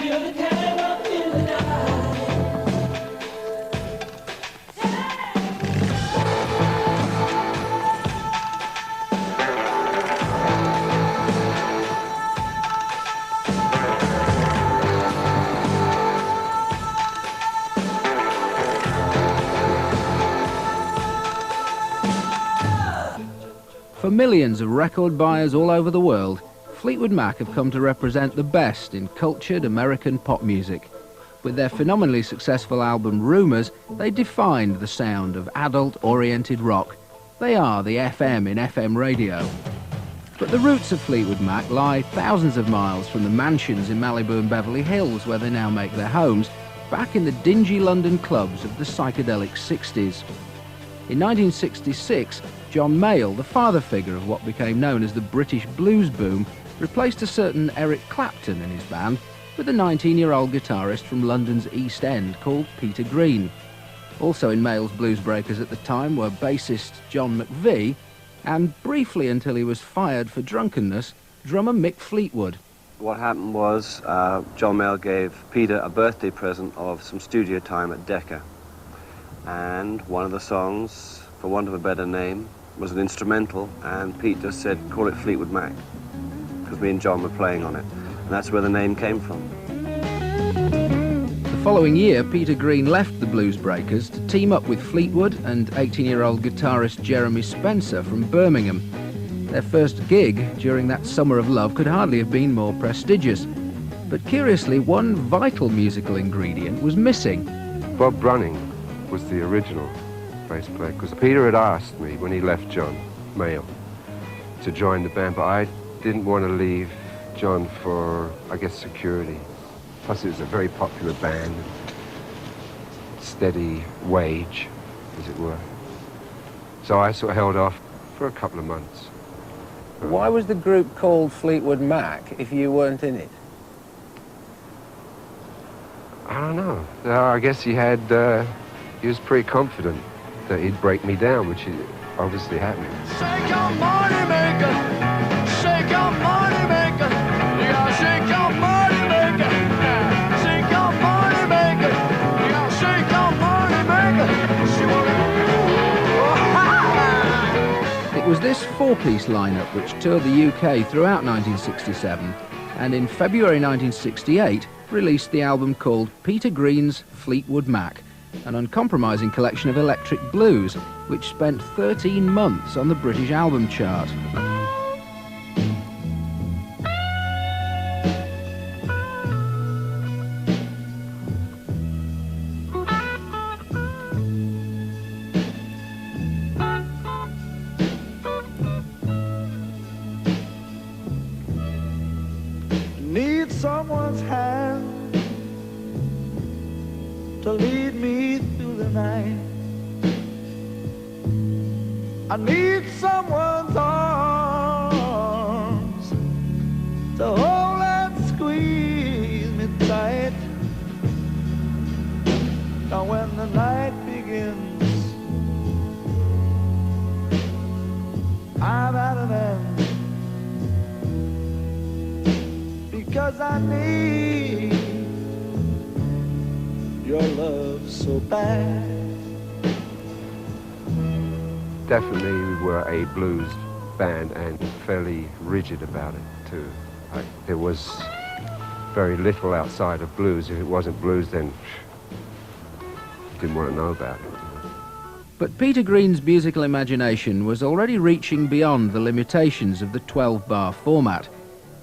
feel the terror in the night. For millions of record buyers all over the world, Fleetwood Mac have come to represent the best in cultured American pop music. With their phenomenally successful album Rumours, they defined the sound of adult-oriented rock. They are the FM in FM radio. But the roots of Fleetwood Mac lie thousands of miles from the mansions in Malibu and Beverly Hills where they now make their homes, back in the dingy London clubs of the psychedelic 60s. In 1966, John Mayall, the father figure of what became known as the British blues boom, replaced a certain Eric Clapton in his band with a 19-year-old guitarist from London's East End called Peter Green. Also in Mayall's Blues Breakers at the time were bassist John McVie and, briefly until he was fired for drunkenness, drummer Mick Fleetwood. What happened was John Mayall gave Peter a birthday present of some studio time at Decca. And one of the songs, for want of a better name, was an instrumental, and Pete just said, call it Fleetwood Mac, because me and John were playing on it, and that's where the name came from. The following year, Peter Green left the Blues Breakers to team up with Fleetwood and 18-year-old guitarist Jeremy Spencer from Birmingham. Their first gig during that summer of love could hardly have been more prestigious. But curiously, one vital musical ingredient was missing. Bob Brunning was the original bass player, because Peter had asked me when he left John Mayall to join the band, but I didn't want to leave John for, I guess, security. Plus it was a very popular band, steady wage, as it were. So I sort of held off for a couple of months. Why was the group called Fleetwood Mac if you weren't in it? I don't know. I guess he was pretty confident that he'd break me down, which he obviously happened. Shake your money maker, shake your money maker, you gotta shake your money maker, shake your money maker, you gotta shake your money maker. She wanna... It was this four-piece lineup which toured the UK throughout 1967, and in February 1968 released the album called Peter Green's Fleetwood Mac, an uncompromising collection of electric blues, which spent 13 months on the British album chart. Need someone's hand to lead me through the night. I need someone's arms to hold and squeeze me tight. Now when the night begins, I'm at an end, because I need your love so bad. Definitely we were a blues band and fairly rigid about it too. There was very little outside of blues. If it wasn't blues, then didn't want to know about it. But Peter Green's musical imagination was already reaching beyond the limitations of the 12-bar format.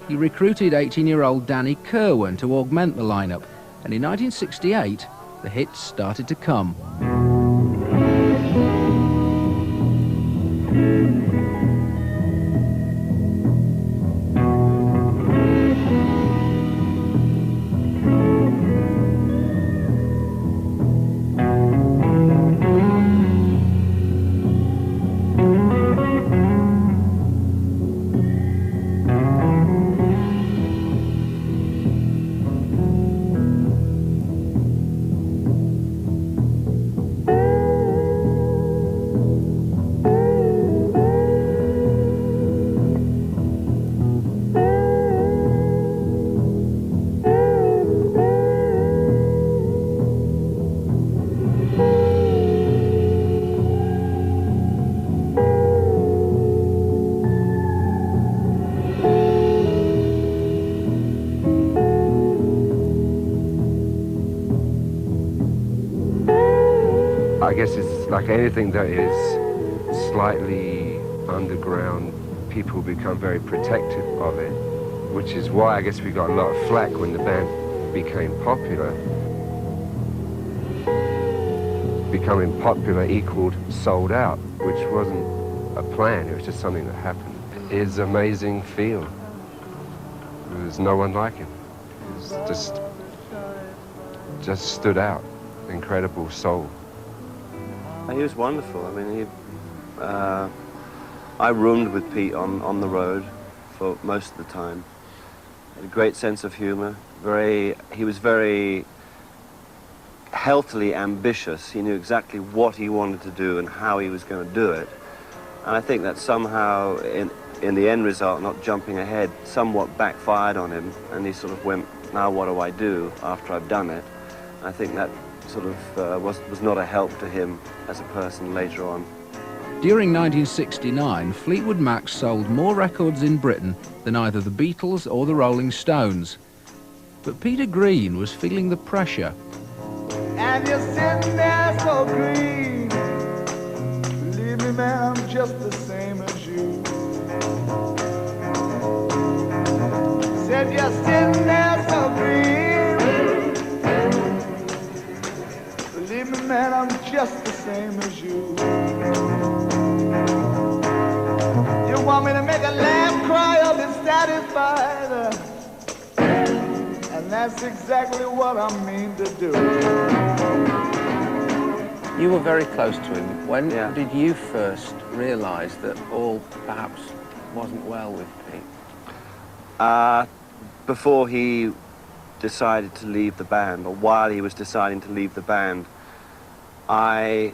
He recruited 18-year-old Danny Kirwan to augment the lineup, and in 1968, the hits started to come. I guess it's like anything that is slightly underground, people become very protective of it, which is why I guess we got a lot of flack when the band became popular. Becoming popular equaled sold out, which wasn't a plan, it was just something that happened. It's an amazing feel. There's no one like him. It's just stood out. Incredible soul. He was wonderful. I mean, I roomed with Pete on the road for most of the time. Had a great sense of humor. He was very healthily ambitious. He knew exactly what he wanted to do and how he was going to do it. And I think that somehow, in the end result, not jumping ahead, somewhat backfired on him, and he sort of went, now what do I do after I've done it? And I think that sort of was not a help to him as a person later on. During 1969, Fleetwood Mac sold more records in Britain than either the Beatles or the Rolling Stones. But Peter Green was feeling the pressure. And you're sitting there so green. Believe me, man, I'm just the same as you. Said you're sitting there so green. Believe me, man, I'm just the same as you. You want me to make a laugh, cry, or be satisfied? And that's exactly what I mean to do. You were very close to him. When Yeah. did you first realise that all perhaps wasn't well with Pete? Before he decided to leave the band, or while he was deciding to leave the band, I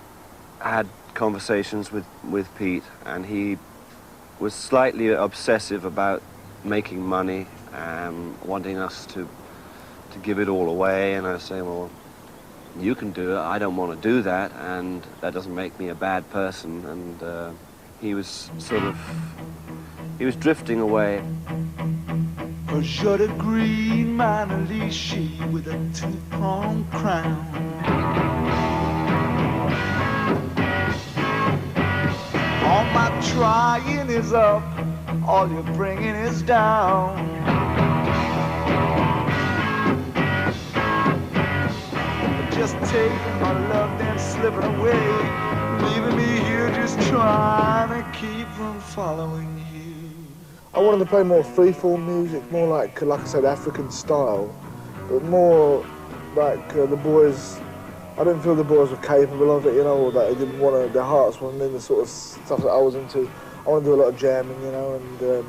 had conversations with Pete, and he was slightly obsessive about making money, wanting us to give it all away, and I was saying, well, you can do it, I don't want to do that, and that doesn't make me a bad person, and he was drifting away. 'Cause you're the green minor leash with a two-pronged crown. All my trying is up, all you're bringing is down. Just taking my love, then slipping away, leaving me here just trying to keep from following you. I wanted to play more freeform music, more like I said, African style, but more like the boys. I didn't feel the boys were capable of it, you know, or that they didn't want to, their hearts weren't in the sort of stuff that I was into. I want to do a lot of jamming, you know, and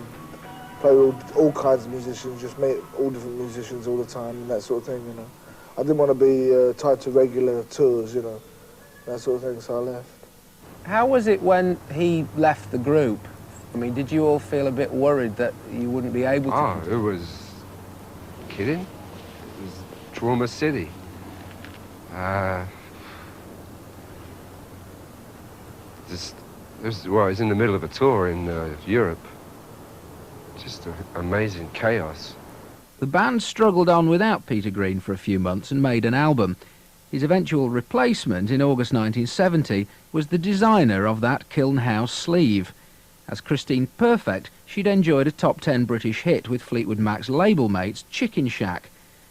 play with all kinds of musicians, just meet all different musicians all the time and that sort of thing, you know. I didn't want to be tied to regular tours, you know, that sort of thing, so I left. How was it when he left the group? I mean, did you all feel a bit worried that you wouldn't be able to? Oh, it was kidding. It was Trauma City. It was in the middle of a tour in Europe. Just an amazing chaos. The band struggled on without Peter Green for a few months and made an album. His eventual replacement in August 1970 was the designer of that Kiln House sleeve. As Christine Perfect, she'd enjoyed a top 10 British hit with Fleetwood Mac's label mates Chicken Shack.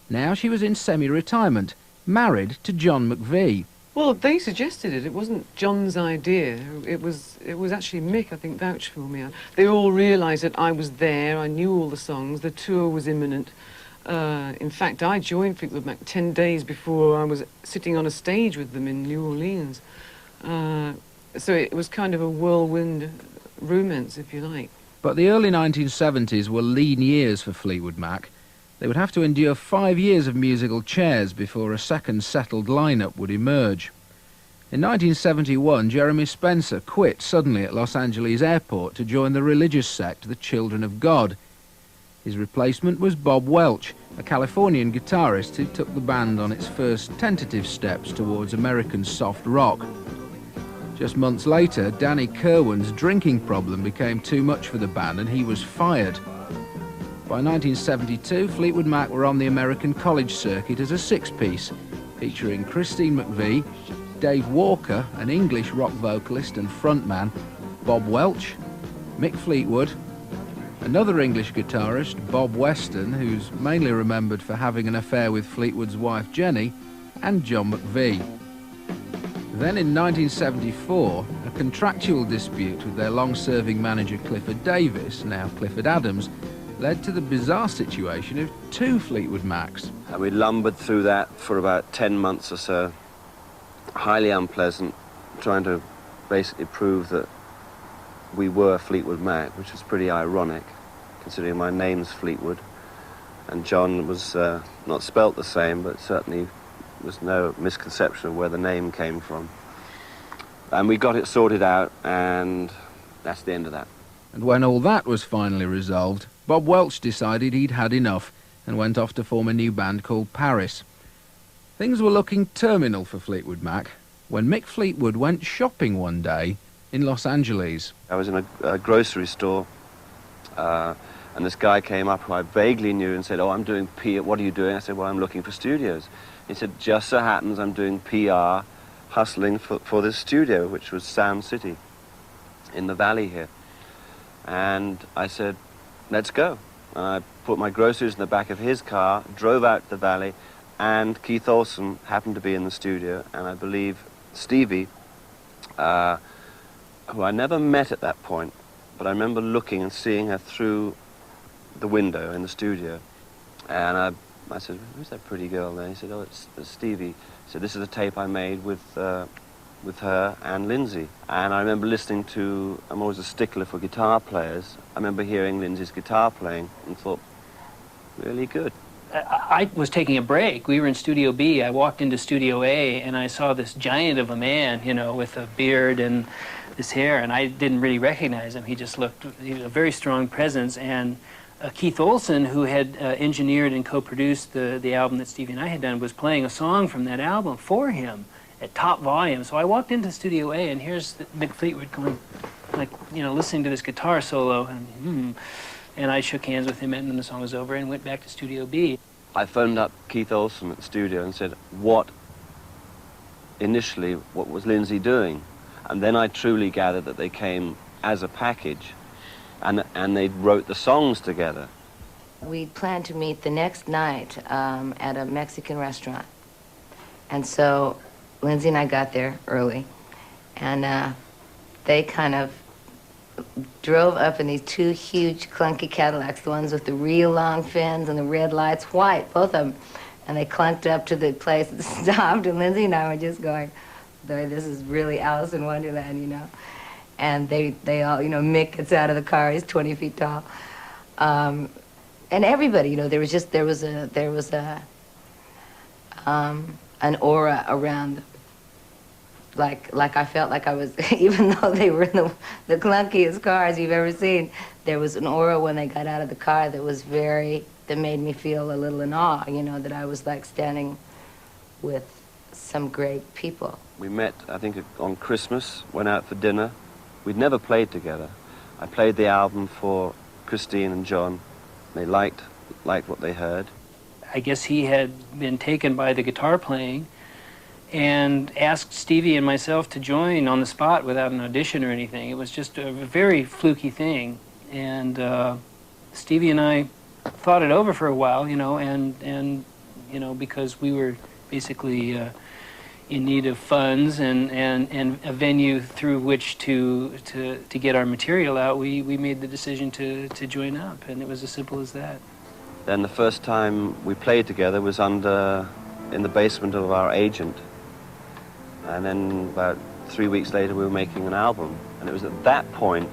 Now she was in semi-retirement, married to John McVie. Well, they suggested it. It wasn't John's idea. It was actually Mick, I think, vouched for me. They all realised that I was there. I knew all the songs. The tour was imminent. In fact, I joined Fleetwood Mac 10 days before I was sitting on a stage with them in New Orleans. So it was kind of a whirlwind romance, if you like. But the early 1970s were lean years for Fleetwood Mac. They would have to endure 5 years of musical chairs before a second settled lineup would emerge. In 1971, Jeremy Spencer quit suddenly at Los Angeles Airport to join the religious sect, the Children of God. His replacement was Bob Welch, a Californian guitarist who took the band on its first tentative steps towards American soft rock. Just months later, Danny Kirwan's drinking problem became too much for the band and he was fired. By 1972, Fleetwood Mac were on the American college circuit as a six-piece, featuring Christine McVie, Dave Walker, an English rock vocalist and frontman, Bob Welch, Mick Fleetwood, another English guitarist, Bob Weston, who's mainly remembered for having an affair with Fleetwood's wife Jenny, and John McVie. Then in 1974, a contractual dispute with their long-serving manager Clifford Davis, now Clifford Adams, led to the bizarre situation of 2 Fleetwood Macs. And we lumbered through that for about 10 months or so, highly unpleasant, trying to basically prove that we were Fleetwood Mac, which was pretty ironic, considering my name's Fleetwood, and John was not spelt the same, but certainly was no misconception of where the name came from. And we got it sorted out, and that's the end of that. And when all that was finally resolved, Bob Welch decided he'd had enough and went off to form a new band called Paris. Things were looking terminal for Fleetwood Mac when Mick Fleetwood went shopping one day in Los Angeles. I was in a grocery store, and this guy came up who I vaguely knew and said, "Oh, I'm doing PR. What are you doing?" I said, "Well, I'm looking for studios." He said, "Just so happens I'm doing PR, hustling for this studio," which was Sound City in the valley here. And I said, "Let's go." And I put my groceries in the back of his car, drove out to the valley, and Keith Olsen happened to be in the studio, and I believe Stevie, who I never met at that point, but I remember looking and seeing her through the window in the studio. And I said, "Who's that pretty girl there?" He said, "Oh, it's Stevie." He said, "This is a tape I made with her and Lindsey." And I remember listening to, I'm always a stickler for guitar players, I remember hearing Lindsey's guitar playing and thought, really good. I was taking a break. We were in Studio B. I walked into Studio A, and I saw this giant of a man, you know, with a beard and this hair, and I didn't really recognize him. He just looked, he was a very strong presence. And Keith Olsen, who had engineered and co-produced the album that Stevie and I had done, was playing a song from that album for him at top volume. So I walked into Studio A, and here's Mick Fleetwood going, like, you know, listening to this guitar solo, and I shook hands with him, and then the song was over, and went back to Studio B. I phoned up Keith Olsen at the studio and said, what was Lindsey doing? And then I truly gathered that they came as a package, and they wrote the songs together. We planned to meet the next night at a Mexican restaurant. And so Lindsey and I got there early, and they kind of drove up in these 2 huge clunky Cadillacs, the ones with the real long fins and the red lights, white, both of them. And they clunked up to the place and stopped, and Lindsey and I were just going, this is really Alice in Wonderland, you know. And they all, you know, Mick gets out of the car, he's 20 feet tall. And everybody, you know, there was an aura around, like I felt like I was, even though they were in the clunkiest cars you've ever seen, there was an aura when they got out of the car that made me feel a little in awe, you know, that I was like standing with some great people. We met, I think, on Christmas, went out for dinner. We'd never played together. I played the album for Christine and John. They liked what they heard. I guess he had been taken by the guitar playing and asked Stevie and myself to join on the spot without an audition or anything. It was just a very fluky thing. And Stevie and I thought it over for a while, you know, and you know, because we were basically in need of funds and a venue through which to get our material out, we made the decision to join up, and it was as simple as that. Then the first time we played together was in the basement of our agent. And then about 3 weeks later we were making an album. And it was at that point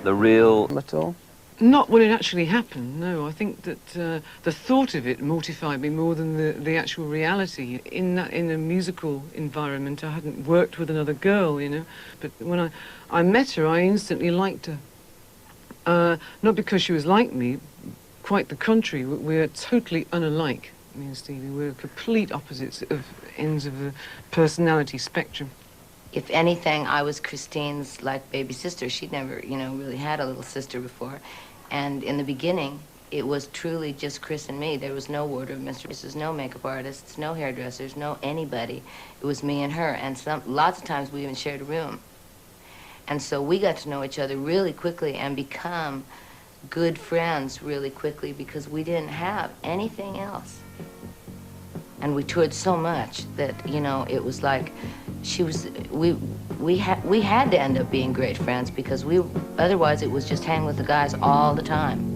the real... At all? Not when it actually happened, no. I think that the thought of it mortified me more than the actual reality. In a musical environment, I hadn't worked with another girl, you know. But when I met her, I instantly liked her. Not because she was like me, quite the contrary. We're totally unalike, me and Stevie. We're complete opposites of ends of the personality spectrum. If anything, I was Christine's, like, baby sister. She'd never, you know, really had a little sister before. And in the beginning, it was truly just Chris and me. There was no wardrobe mistresses, no makeup artists, no hairdressers, no anybody. It was me and her, and lots of times we even shared a room. And so we got to know each other really quickly and become good friends really quickly because we didn't have anything else. And we toured so much that, you know, it was like we had to end up being great friends because otherwise it was just hang with the guys all the time.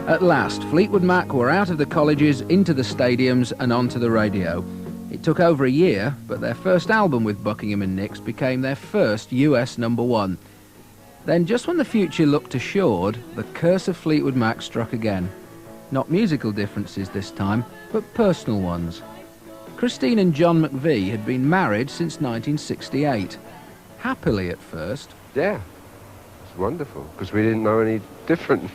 At last, Fleetwood Mac were out of the colleges, into the stadiums and onto the radio. It took over a year, but their first album with Buckingham and Nicks became their first US #1. Then, just when the future looked assured, the curse of Fleetwood Mac struck again. Not musical differences this time, but personal ones. Christine and John McVie had been married since 1968. Happily at first. Yeah, it's wonderful, because we didn't know any different.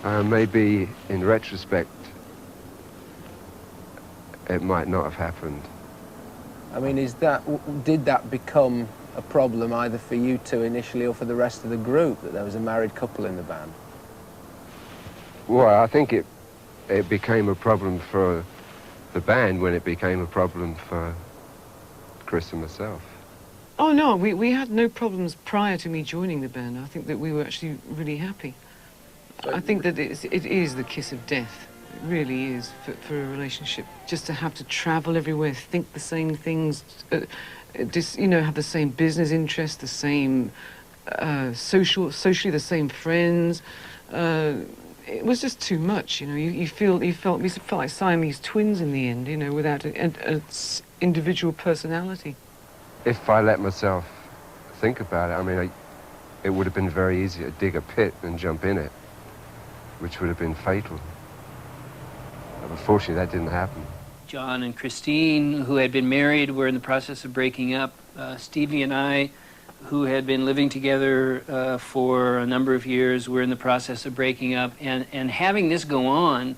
Maybe in retrospect, it might not have happened. I mean, did that become a problem either for you two initially or for the rest of the group, that there was a married couple in the band? Well, I think it became a problem for the band when it became a problem for Chris and myself. Oh, no, we had no problems prior to me joining the band. I think that we were actually really happy. I think that it is the kiss of death. It really is for a relationship. Just to have to travel everywhere, think the same things, you know, have the same business interests, the same socially the same friends. It was just too much, you know. We felt like Siamese twins in the end, you know, without an individual personality. If I let myself think about it, I mean, it would have been very easy to dig a pit and jump in it, which would have been fatal. But unfortunately, that didn't happen. John and Christine, who had been married, were in the process of breaking up. Stevie and I, who had been living together for a number of years, were in the process of breaking up. And having this go on,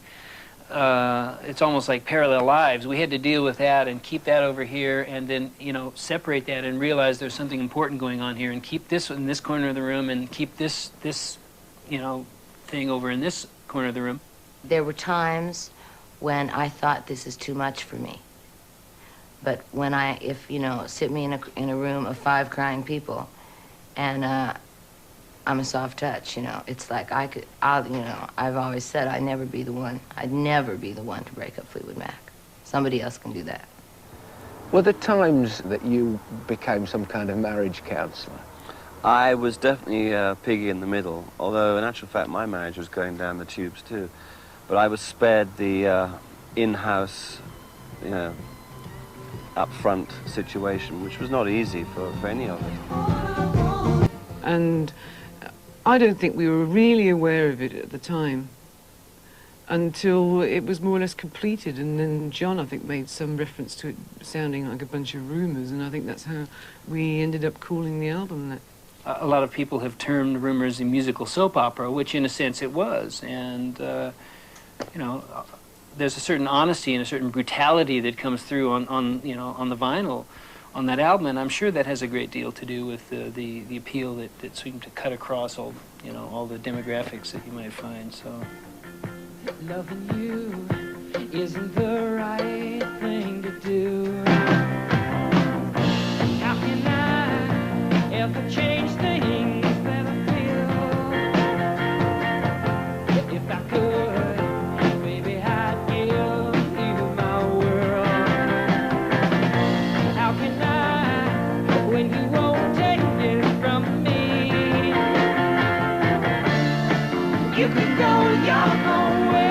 it's almost like parallel lives. We had to deal with that and keep that over here, and then, you know, separate that and realize there's something important going on here, and keep this in this corner of the room, and keep this you know, thing over in this corner of the room. There were times when I thought this is too much for me. But when if you know, sit me in a room of 5 crying people, and I'm a soft touch, you know, it's like you know, I've always said I'd never be the one to break up Fleetwood Mac. Somebody else can do that. Were there times that you became some kind of marriage counsellor? I was definitely piggy in the middle, although in actual fact my marriage was going down the tubes too. But I was spared the in-house, you know, up-front situation, which was not easy for any of it. And I don't think we were really aware of it at the time until it was more or less completed, and then John, I think, made some reference to it sounding like a bunch of rumours, and I think that's how we ended up calling the album that. A lot of people have termed Rumours a musical soap opera, which in a sense it was, and you know, there's a certain honesty and a certain brutality that comes through on the vinyl on that album, and I'm sure that has a great deal to do with the appeal that seemed to cut across all the demographics that you might find. So loving you isn't the right thing to do. How can I ever change things that I feel? If I could, baby, I'd give you my world. How can I, when you won't take it from me? You can go your own way.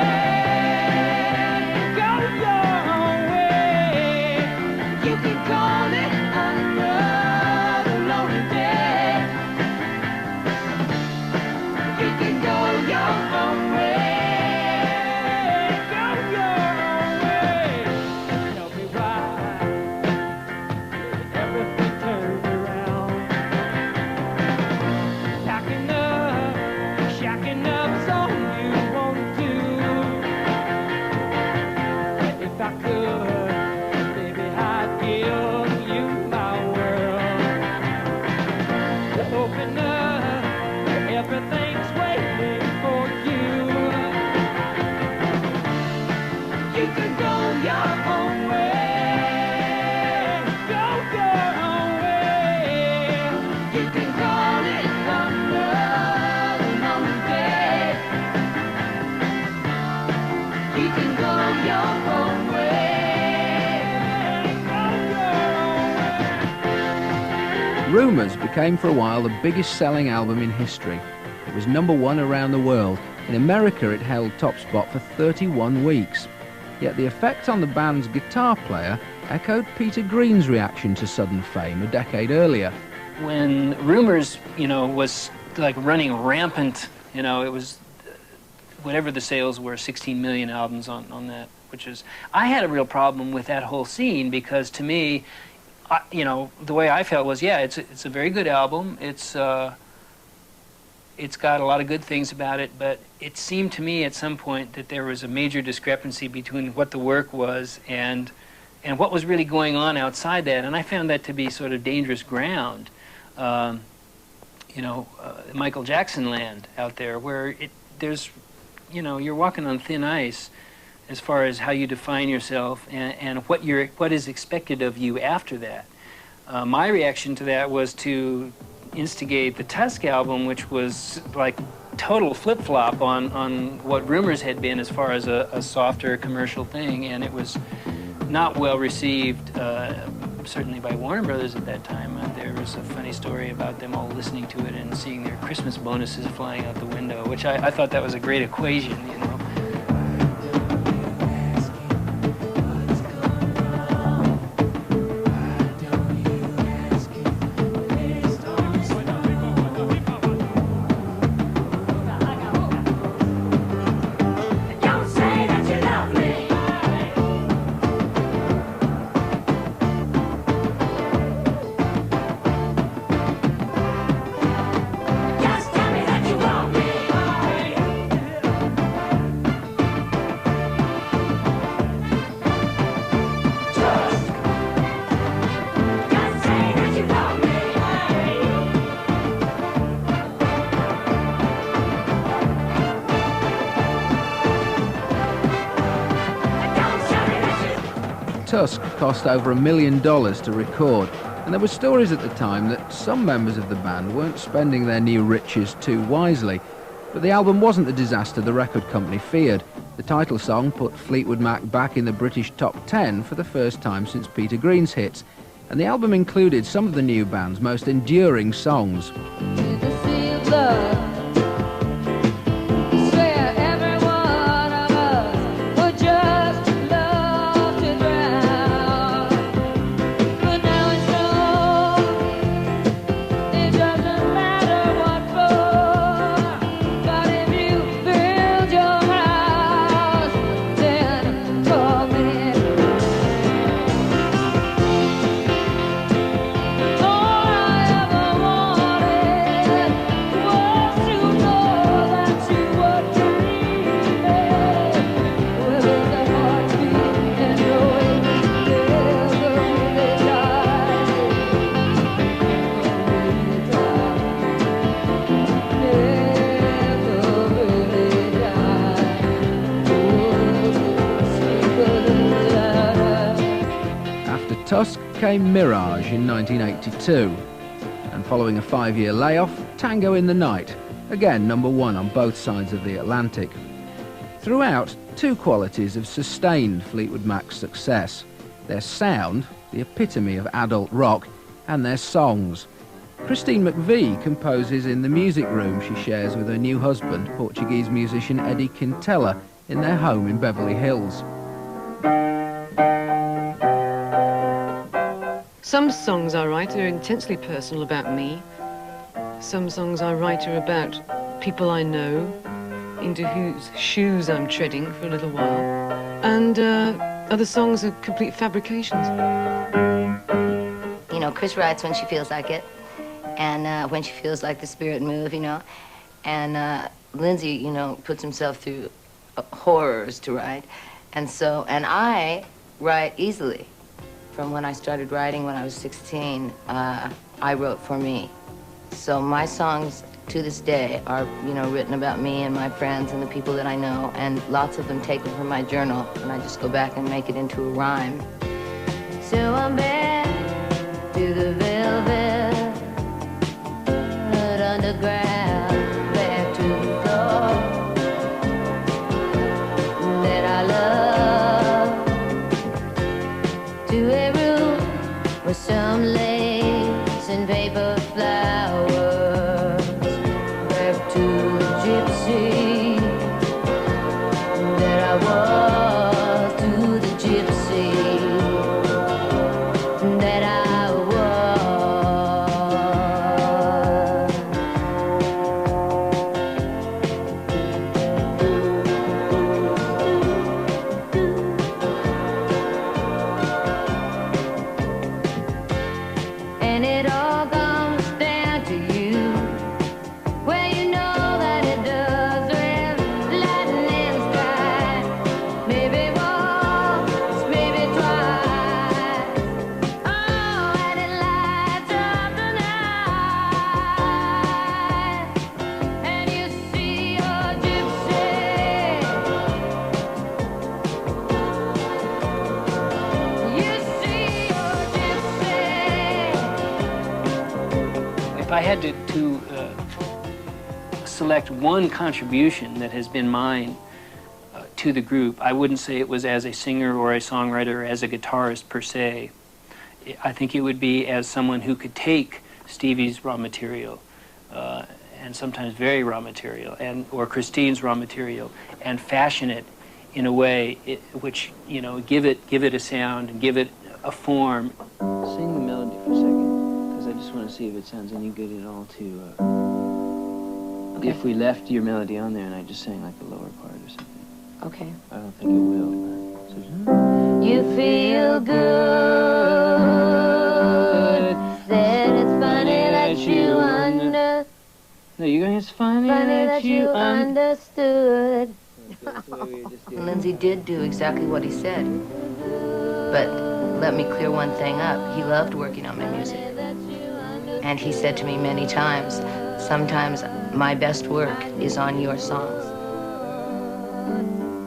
Rumours became for a while the biggest selling album in history. It was #1 around the world. In America it held top spot for 31 weeks. Yet the effect on the band's guitar player echoed Peter Green's reaction to sudden fame a decade earlier. When Rumours, was like running rampant, it was whatever the sales were, 16 million albums on that, which is, I had a real problem with that whole scene because to me, the way I felt was, yeah, it's a very good album. It's got a lot of good things about it, but it seemed to me at some point that there was a major discrepancy between what the work was and what was really going on outside that, and I found that to be sort of dangerous ground. Michael Jackson land out there where you're walking on thin ice as far as how you define yourself and what is expected of you after that. My reaction to that was to instigate the Tusk album, which was like total flip-flop on what Rumours had been as far as a softer commercial thing, and it was not well received, certainly by Warner Brothers at that time. There was a funny story about them all listening to it and seeing their Christmas bonuses flying out the window, which I thought that was a great equation, Tusk cost over $1 million to record, and there were stories at the time that some members of the band weren't spending their new riches too wisely. But the album wasn't the disaster the record company feared. The title song put Fleetwood Mac back in the British top 10 for the first time since Peter Green's hits, and the album included some of the new band's most enduring songs. came Mirage in 1982, and following a 5-year layoff, Tango in the Night, again #1 on both sides of the Atlantic. Throughout, two qualities have sustained Fleetwood Mac's success: their sound, the epitome of adult rock, and their songs. Christine McVie composes in the music room she shares with her new husband, Portuguese musician Eddie Quintela, in their home in Beverly Hills. Some songs I write are intensely personal about me. Some songs I write are about people I know, into whose shoes I'm treading for a little while. And other songs are complete fabrications. You know, Chris writes when she feels like it, and when she feels like the spirit move, you know. And Lindsey, you know, puts himself through horrors to write. And I write easily. From when I started writing when I was 16, I wrote for me. So my songs to this day are, you know, written about me and my friends and the people that I know, and lots of them taken from my journal, and I just go back and make it into a rhyme. So I'm back to the velvet underground, back to the floor that I love, to a room with some lace and paper flowers, back to the gypsy that I was, to the gypsy that I If I had to select one contribution that has been mine to the group, I wouldn't say it was as a singer or a songwriter or as a guitarist per se. I think it would be as someone who could take Stevie's raw material, and sometimes very raw material, or Christine's raw material, and fashion it in a way which, you know, give it a sound and give it a form. Sing the melody for a second, because I just want to see if it sounds any good at all to, Okay. if we left your melody on there and I just sang like the lower part or something. Okay. I don't think it will. So, You feel good, that it's funny that you no, you're going, it's funny that you understood. That's the way we were just doing. Lindsey did do exactly what he said. But let me clear one thing up. He loved working on my music. And he said to me many times, sometimes my best work is on your songs.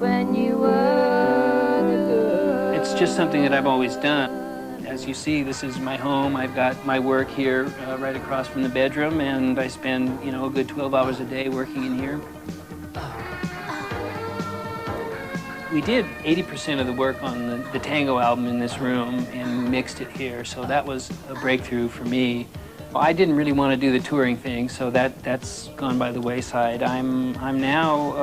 When you were It's just something that I've always done. As you see, this is my home. I've got my work here right across from the bedroom, and I spend, you know, a good 12 hours a day working in here. We did 80% of the work on the Tango album in this room and mixed it here, so that was a breakthrough for me. I didn't really want to do the touring thing, so that's gone by the wayside. I'm now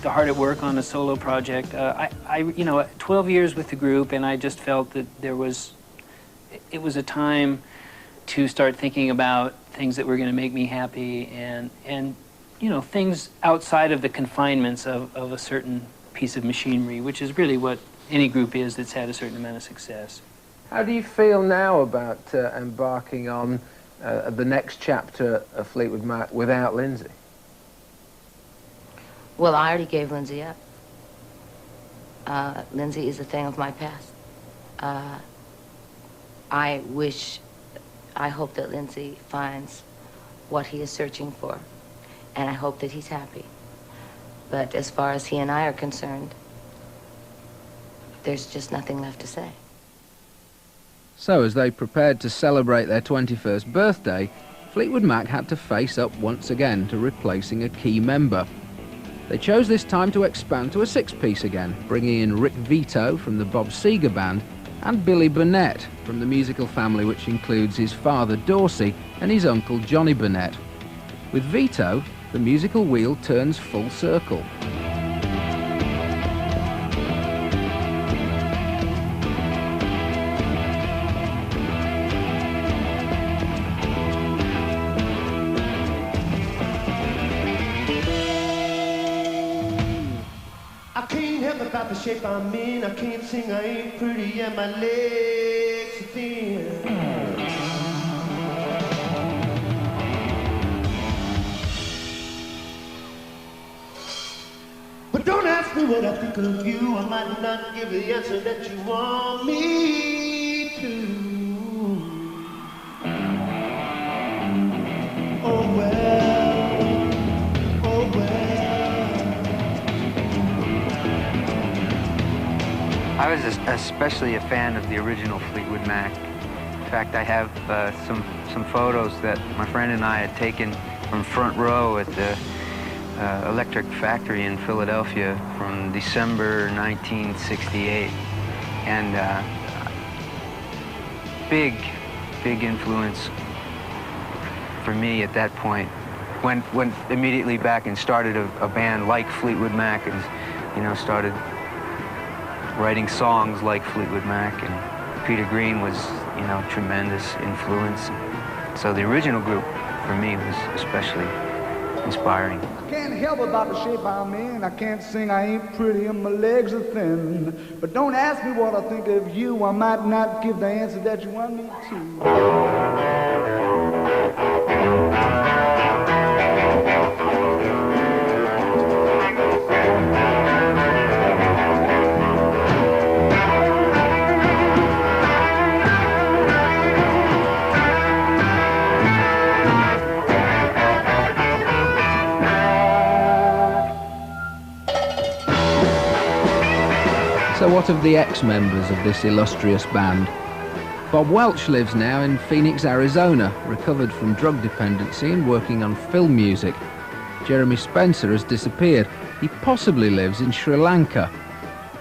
hard at work on a solo project. You know, 12 years with the group, and I just felt that it was a time to start thinking about things that were going to make me happy, and you know, things outside of the confinements of a certain piece of machinery, which is really what any group is that's had a certain amount of success. How do you feel now about embarking on the next chapter of Fleetwood Mac without Lindsey? Well, I already gave Lindsey up. Lindsey is a thing of my past. I hope that Lindsey finds what he is searching for, and I hope that he's happy. But as far as he and I are concerned, there's just nothing left to say. So as they prepared to celebrate their 21st birthday, Fleetwood Mac had to face up once again to replacing a key member. They chose this time to expand to a six-piece again, bringing in Rick Vito from the Bob Seger Band and Billy Burnett from the musical family which includes his father Dorsey and his uncle Johnny Burnett. With Vito, the musical wheel turns full circle. I can't help about the shape I'm in. I can't sing, I ain't pretty, and my legs are thin. But don't ask me what I think of you. I might not give the answer that you want me to. Oh well, oh well. I was especially a fan of the original Fleetwood Mac. In fact, I have some photos that my friend and I had taken from front row at the Electric Factory in Philadelphia from December 1968. And big influence for me at that point. Went immediately back and started a band like Fleetwood Mac and, you know, started writing songs like Fleetwood Mac, and Peter Green was, you know, tremendous influence. So the original group, for me, was especially inspiring. I can't help about the shape I'm in. I can't sing, I ain't pretty, and my legs are thin. But don't ask me what I think of you. I might not give the answer that you want me to. So what of the ex-members of this illustrious band? Bob Welch lives now in Phoenix, Arizona, recovered from drug dependency and working on film music. Jeremy Spencer has disappeared. He possibly lives in Sri Lanka.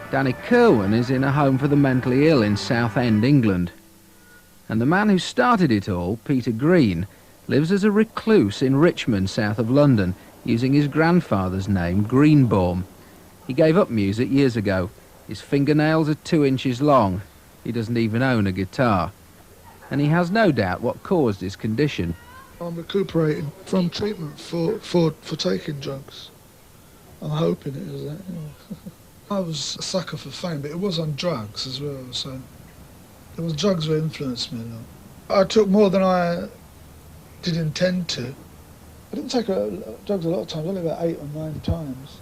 Danny Kirwan is in a home for the mentally ill in Southend, England. And the man who started it all, Peter Green, lives as a recluse in Richmond, south of London, using his grandfather's name, Greenbaum. He gave up music years ago. His fingernails are 2 inches long. He doesn't even own a guitar. And he has no doubt what caused his condition. I'm recuperating from treatment for taking drugs. I'm hoping it is that, you know. I was a sucker for fame, but it was on drugs as well, so it was drugs that influenced me a lot. I took more than I did intend to. I didn't take drugs a lot of times, only about 8 or 9 times.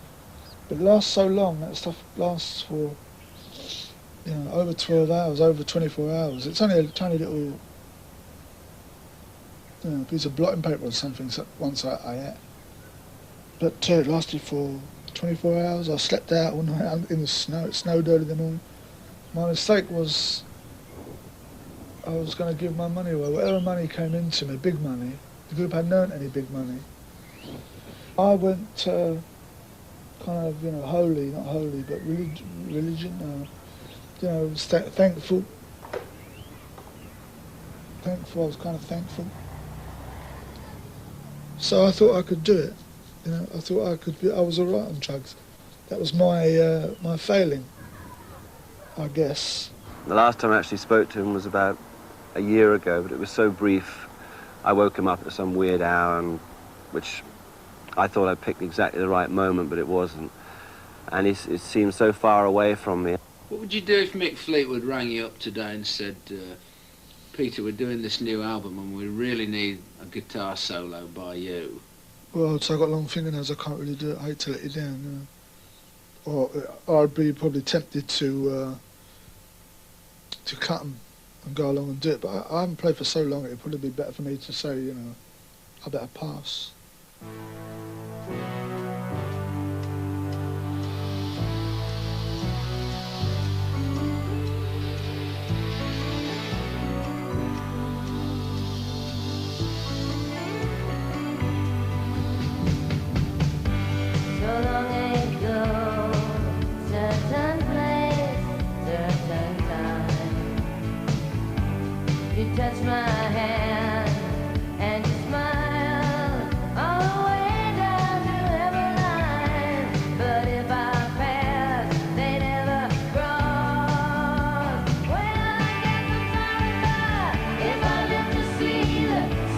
But it lasts so long, that stuff lasts for, you know, over 12 hours, over 24 hours. It's only a tiny little, you know, piece of blotting paper or something once I ate. But it lasted for 24 hours. I slept out all night in the snow. It snowed early in the morning. My mistake was I was going to give my money away. Whatever money came into me, big money, the group hadn't earned any big money. I went kind of, you know, holy, not holy, but religion, you know, was thankful. I was kind of thankful. So I thought I could do it, you know, I thought I was all right on drugs. That was my failing, I guess. The last time I actually spoke to him was about a year ago, but it was so brief. I woke him up at some weird hour, which I thought I'd picked exactly the right moment, but it wasn't. And it seemed so far away from me. What would you do if Mick Fleetwood rang you up today and said, Peter, we're doing this new album and we really need a guitar solo by you? Well, so I've got long fingernails, I can't really do it. I hate to let you down, you know. Or I'd be probably tempted to cut them and go along and do it. But I haven't played for so long, it'd probably be better for me to say, you know, I better pass.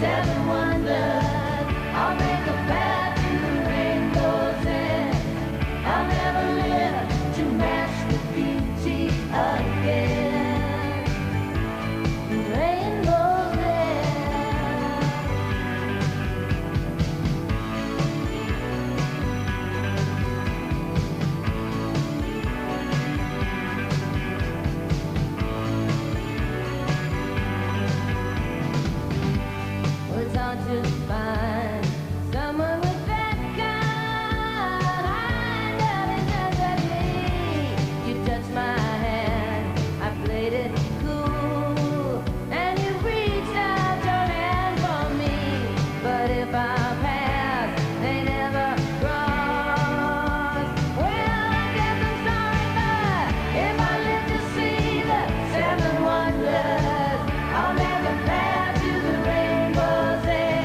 seven wonders. I'll make a path to the rainbow's end. I'll never live to match the beauty again. The rainbow's end. Was hard to find someone with that kind of intensity. You touched my hand, I played it cool, and you reached out your hand for me. But if our paths, they never cross, well, I guess I'm sorry, but if I live to see the seven wonders, I'll never path to the rainbow's end.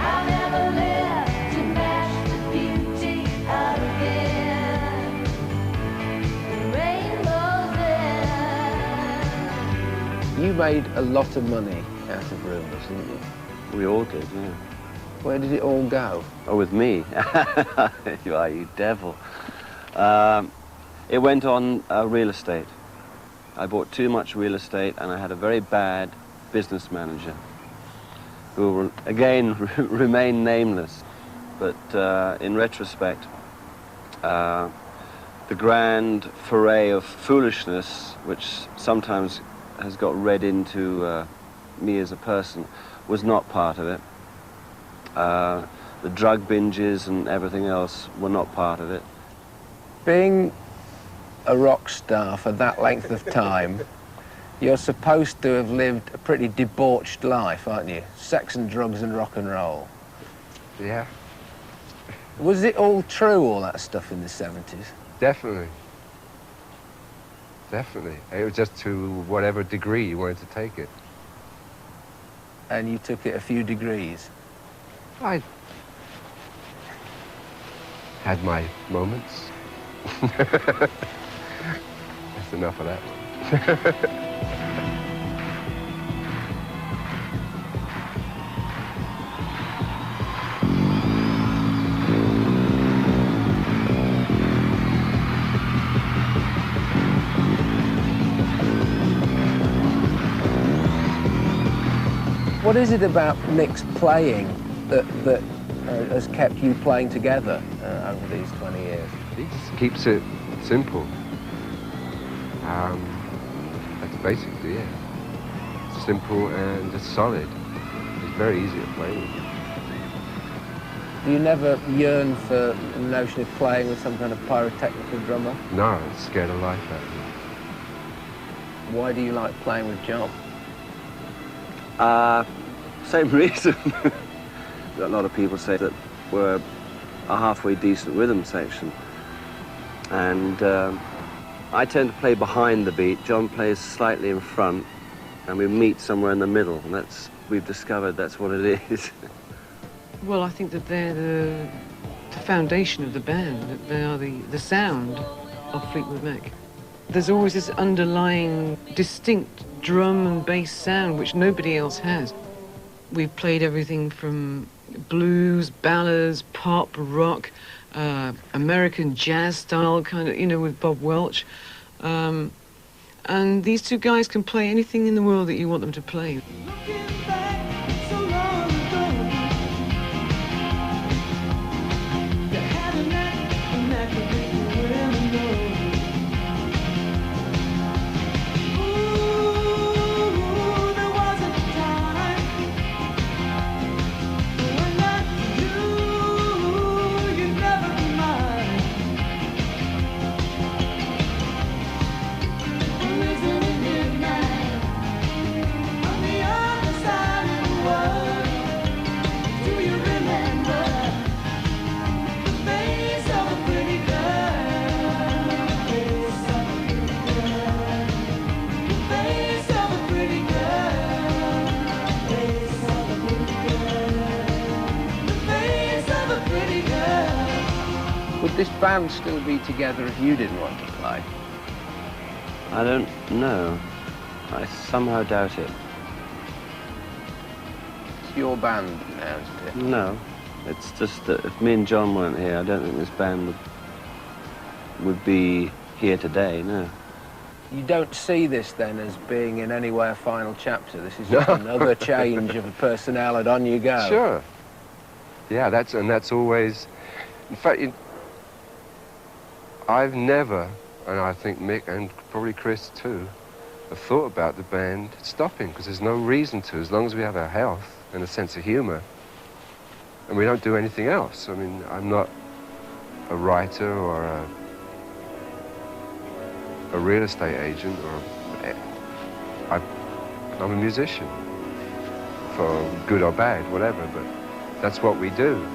I'll never live to match the beauty again. The rainbow's end. You made a lot of money out of Rumours, didn't you? We all did, yeah. Where did it all go? Oh, with me? You are, you devil. It went on real estate. I bought too much real estate, and I had a very bad business manager who will, again, remain nameless. But in retrospect, the grand foray of foolishness, which sometimes has got read into me as a person, was not part of it. The drug binges and everything else were not part of it. Being a rock star for that length of time, you're supposed to have lived a pretty debauched life, aren't you? Sex and drugs and rock and roll. Yeah, Was it all true, all that stuff in the 70s? definitely. Definitely. It was just to whatever degree you wanted to take it. And you took it a few degrees? I had my moments. That's enough of that one. What is it about Mick's playing that has kept you playing together over these 20 years? He just keeps it simple. That's basically it. Simple and just solid. It's very easy to play with. Do you never yearn for the notion of playing with some kind of pyrotechnical drummer? No, it scared the life out of me. Why do you like playing with John? Same reason. A lot of people say that we're a halfway decent rhythm section. And I tend to play behind the beat. John plays slightly in front, and we meet somewhere in the middle. And we've discovered that's what it is. Well, I think that they're the foundation of the band, that they are the sound of Fleetwood Mac. There's always this underlying distinct drum and bass sound which nobody else has. We've played everything from blues, ballads, pop, rock, American jazz style, kind of, you know, with Bob Welch. And these two guys can play anything in the world that you want them to play. Would this band still be together if you didn't want to play? I don't know. I somehow doubt it. your band now, isn't it? No, it's just that if me and John weren't here, I don't think this band would be here today, no. You don't see this then as being in any way a final chapter. This is just another change of a personnel and on you go. Sure. Yeah, that's always. In fact, I've never, and I think Mick and probably Chris too, have thought about the band stopping because there's no reason to, as long as we have our health and a sense of humour, and we don't do anything else. I mean, I'm not a writer or a real estate agent, or I'm a musician, for good or bad, whatever, but that's what we do.